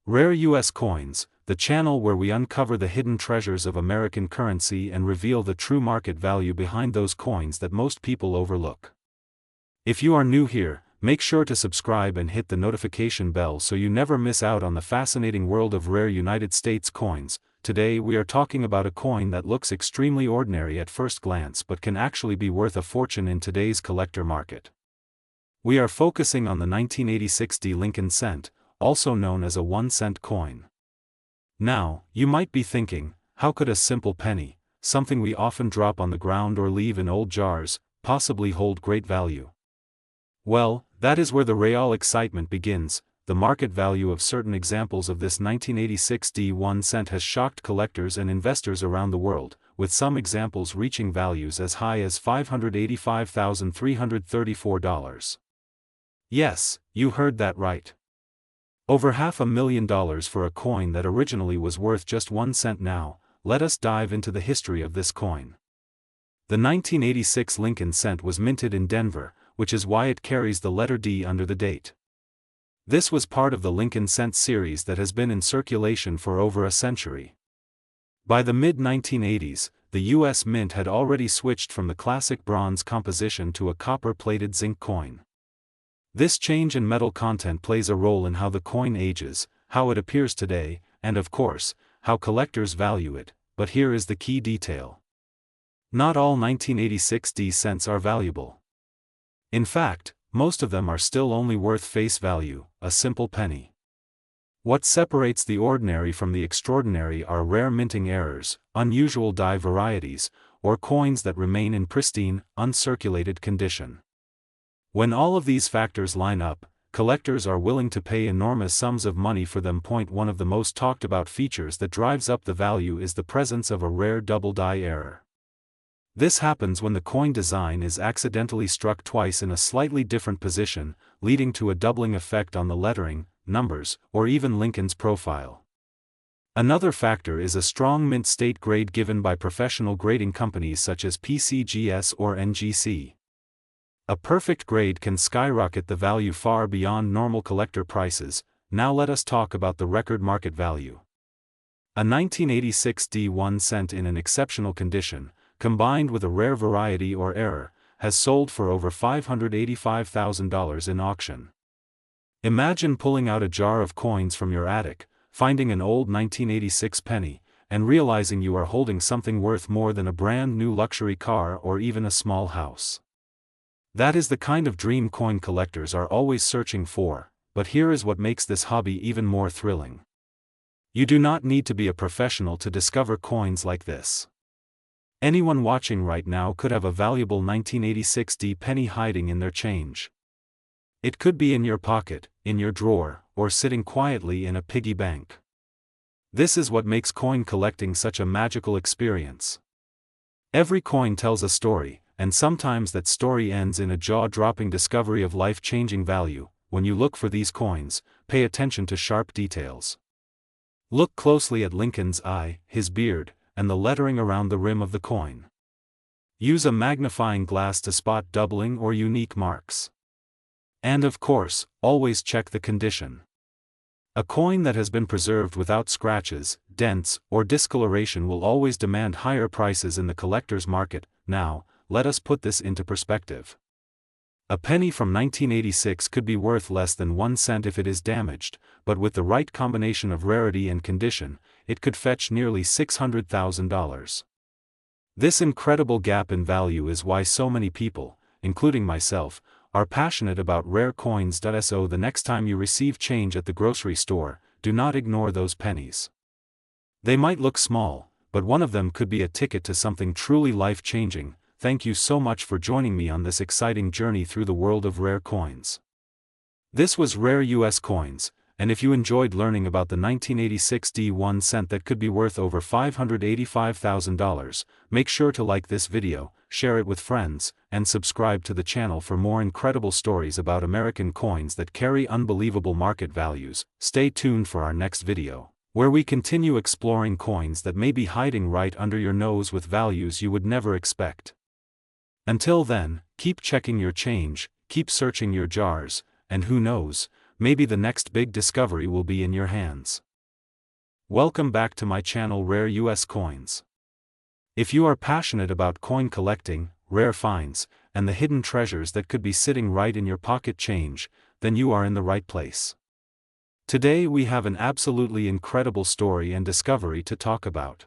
Rare U.S. Coins, the channel where we uncover the hidden treasures of American currency and reveal the true market value behind those coins that most people overlook. If you are new here, make sure to subscribe and hit the notification bell so you never miss out on the fascinating world of rare United States coins. Today we are talking about a coin that looks extremely ordinary at first glance but can actually be worth a fortune in today's collector market. We are focusing on the 1986 D Lincoln cent, also known as a 1-cent coin. Now, you might be thinking, how could a simple penny, something we often drop on the ground or leave in old jars, possibly hold great value? Well, that is where the real excitement begins. The market value of certain examples of this 1986 D 1 cent has shocked collectors and investors around the world, with some examples reaching values as high as $585,334. Yes, you heard that right. Over $500,000 for a coin that originally was worth just 1 cent. Now, let us dive into the history of this coin. The 1986 Lincoln cent was minted in Denver, which is why it carries the letter D under the date. This was part of the Lincoln cent series that has been in circulation for over a century. By the mid-1980s, the U.S. Mint had already switched from the classic bronze composition to a copper-plated zinc coin. This change in metal content plays a role in how the coin ages, how it appears today, and of course, how collectors value it, but here is the key detail. Not all 1986 D cents are valuable. In fact, most of them are still only worth face value, a simple penny. What separates the ordinary from the extraordinary are rare minting errors, unusual die varieties, or coins that remain in pristine, uncirculated condition. When all of these factors line up, collectors are willing to pay enormous sums of money for them. One of the most talked about features that drives up the value is the presence of a rare double die error. This happens when the coin design is accidentally struck twice in a slightly different position, leading to a doubling effect on the lettering, numbers, or even Lincoln's profile. Another factor is a strong mint state grade given by professional grading companies such as PCGS or NGC. A perfect grade can skyrocket the value far beyond normal collector prices. Now let us talk about the record market value. A 1986 D 1 cent in an exceptional condition, combined with a rare variety or error, has sold for over $585,000 in auction. Imagine pulling out a jar of coins from your attic, finding an old 1986 penny, and realizing you are holding something worth more than a brand new luxury car or even a small house. That is the kind of dream coin collectors are always searching for, but here is what makes this hobby even more thrilling. You do not need to be a professional to discover coins like this. Anyone watching right now could have a valuable 1986 D penny hiding in their change. It could be in your pocket, in your drawer, or sitting quietly in a piggy bank. This is what makes coin collecting such a magical experience. Every coin tells a story, and sometimes that story ends in a jaw-dropping discovery of life-changing value. When you look for these coins, pay attention to sharp details. Look closely at Lincoln's eye, his beard, and the lettering around the rim of the coin. Use a magnifying glass to spot doubling or unique marks. And of course, always check the condition. A coin that has been preserved without scratches, dents, or discoloration will always demand higher prices in the collector's market. Now, let us put this into perspective. A penny from 1986 could be worth less than 1 cent if it is damaged, but with the right combination of rarity and condition, it could fetch nearly $600,000. This incredible gap in value is why so many people, including myself, are passionate about rare coins. So the next time you receive change at the grocery store, do not ignore those pennies. They might look small, but one of them could be a ticket to something truly life-changing. Thank you so much for joining me on this exciting journey through the world of rare coins. This was Rare US Coins, and if you enjoyed learning about the 1986 D 1 cent that could be worth over $585,000, make sure to like this video, share it with friends, and subscribe to the channel for more incredible stories about American coins that carry unbelievable market values. Stay tuned for our next video, where we continue exploring coins that may be hiding right under your nose with values you would never expect. Until then, keep checking your change, keep searching your jars, and who knows, maybe the next big discovery will be in your hands. Welcome back to my channel Rare US Coins. If you are passionate about coin collecting, rare finds, and the hidden treasures that could be sitting right in your pocket change, then you are in the right place. Today we have an absolutely incredible story and discovery to talk about.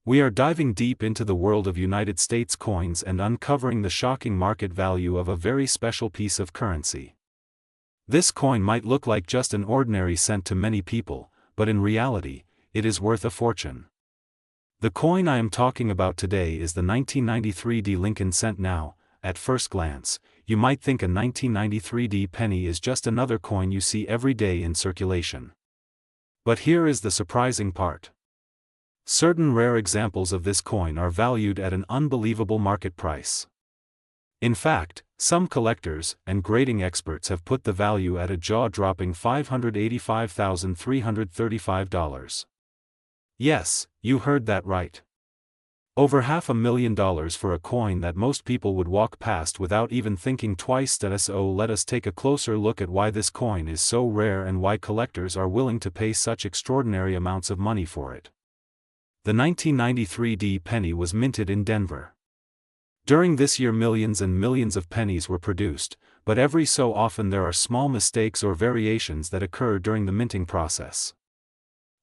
We are diving deep into the world of United States coins and uncovering the shocking market value of a very special piece of currency. This coin might look like just an ordinary cent to many people, but in reality, it is worth a fortune. The coin I am talking about today is the 1993 D Lincoln cent. Now, at first glance, you might think a 1993 D penny is just another coin you see every day in circulation. But here is the surprising part. Certain rare examples of this coin are valued at an unbelievable market price. In fact, some collectors and grading experts have put the value at a jaw-dropping $585,335. Yes, you heard that right. Over $500,000 for a coin that most people would walk past without even thinking twice. So let us take a closer look at why this coin is so rare and why collectors are willing to pay such extraordinary amounts of money for it. The 1993 D penny was minted in Denver. During this year millions and millions of pennies were produced, but every so often there are small mistakes or variations that occur during the minting process.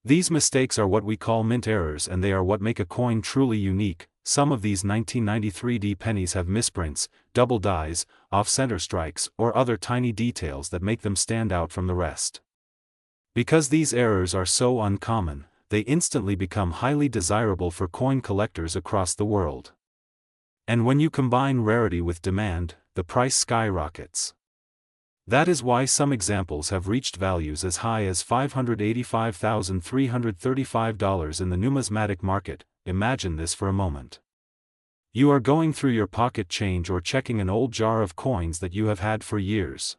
These mistakes are what we call mint errors, and they are what make a coin truly unique. Some of these 1993 D pennies have misprints, double dies, off-center strikes, or other tiny details that make them stand out from the rest. Because these errors are so uncommon, they instantly become highly desirable for coin collectors across the world. And when you combine rarity with demand, the price skyrockets. That is why some examples have reached values as high as $585,335 in the numismatic market. Imagine this for a moment. You are going through your pocket change or checking an old jar of coins that you have had for years.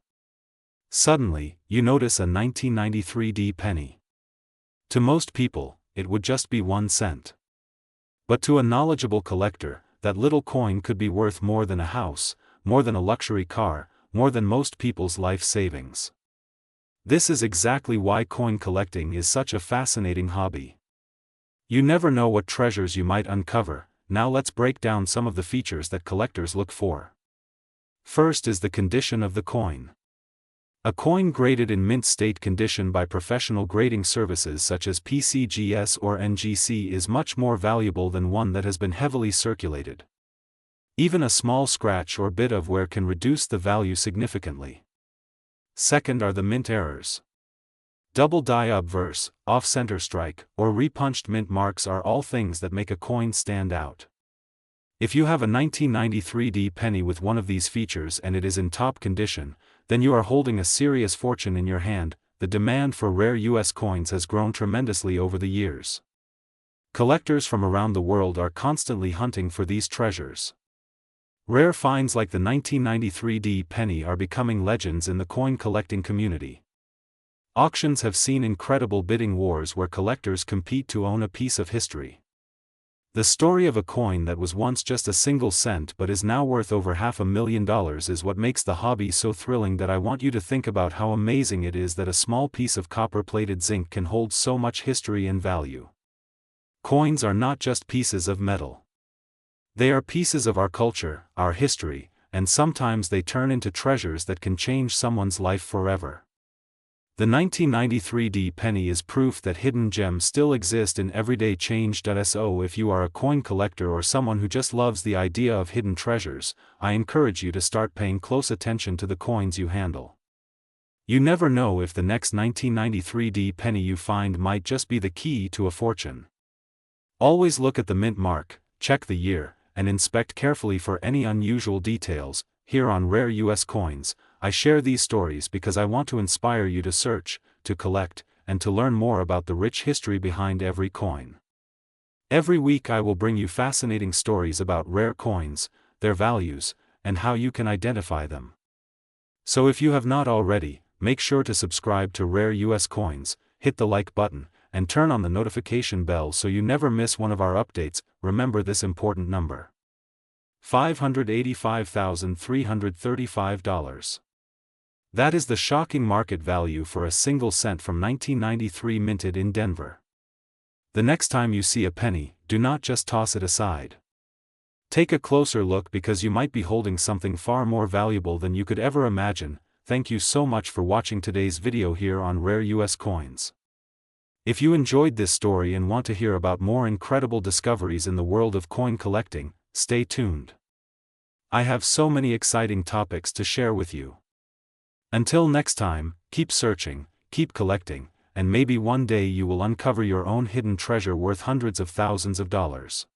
Suddenly, you notice a 1993 D penny. To most people, it would just be 1 cent. But to a knowledgeable collector, that little coin could be worth more than a house, more than a luxury car, more than most people's life savings. This is exactly why coin collecting is such a fascinating hobby. You never know what treasures you might uncover. Now let's break down some of the features that collectors look for. First is the condition of the coin. A coin graded in mint state condition by professional grading services such as PCGS or NGC is much more valuable than one that has been heavily circulated. Even a small scratch or bit of wear can reduce the value significantly. Second are the mint errors. Double die obverse, off-center strike, or repunched mint marks are all things that make a coin stand out. If you have a 1993 D penny with one of these features and it is in top condition, then you are holding a serious fortune in your hand. The demand for rare US coins has grown tremendously over the years. Collectors from around the world are constantly hunting for these treasures. Rare finds like the 1993 D penny are becoming legends in the coin collecting community. Auctions have seen incredible bidding wars where collectors compete to own a piece of history. The story of a coin that was once just a single cent but is now worth over $500,000 is what makes the hobby so thrilling. That I want you to think about how amazing it is that a small piece of copper-plated zinc can hold so much history and value. Coins are not just pieces of metal. They are pieces of our culture, our history, and sometimes they turn into treasures that can change someone's life forever. The 1993 D penny is proof that hidden gems still exist in everyday change. So if you are a coin collector or someone who just loves the idea of hidden treasures, I encourage you to start paying close attention to the coins you handle. You never know if the next 1993 D penny you find might just be the key to a fortune. Always look at the mint mark, check the year, and inspect carefully for any unusual details. Here on Rare US Coins, I share these stories because I want to inspire you to search, to collect, and to learn more about the rich history behind every coin. Every week I will bring you fascinating stories about rare coins, their values, and how you can identify them. So if you have not already, make sure to subscribe to Rare US Coins, hit the like button, and turn on the notification bell so you never miss one of our updates. Remember this important number: $585,335. That is the shocking market value for a single cent from 1993 minted in Denver. The next time you see a penny, do not just toss it aside. Take a closer look because you might be holding something far more valuable than you could ever imagine. Thank you so much for watching today's video here on Rare US Coins. If you enjoyed this story and want to hear about more incredible discoveries in the world of coin collecting, stay tuned. I have so many exciting topics to share with you. Until next time, keep searching, keep collecting, and maybe one day you will uncover your own hidden treasure worth hundreds of thousands of dollars.